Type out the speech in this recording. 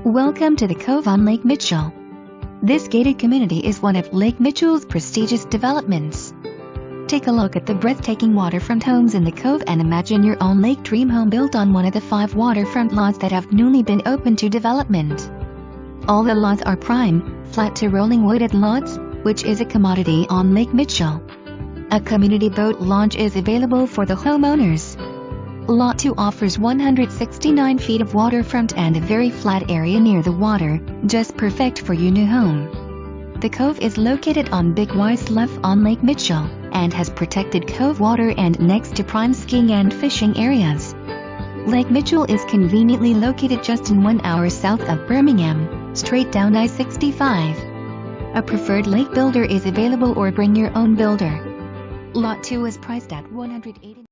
Welcome to the Cove on Lake Mitchell. This gated community is one of Lake Mitchell's prestigious developments. Take a look at the breathtaking waterfront homes in the Cove and imagine your own lake dream home built on one of the 5 waterfront lots that have newly been opened to development. All the lots are prime, flat to rolling wooded lots, which is a commodity on Lake Mitchell. A community boat launch is available for the homeowners. Lot 2 offers 169 feet of waterfront and a very flat area near the water, just perfect for your new home. The Cove is located on Big Y Slough on Lake Mitchell, and has protected cove water and next to prime skiing and fishing areas. Lake Mitchell is conveniently located just in 1 hour south of Birmingham, straight down I-65. A preferred lake builder is available or bring your own builder. Lot 2 is priced at $180,000.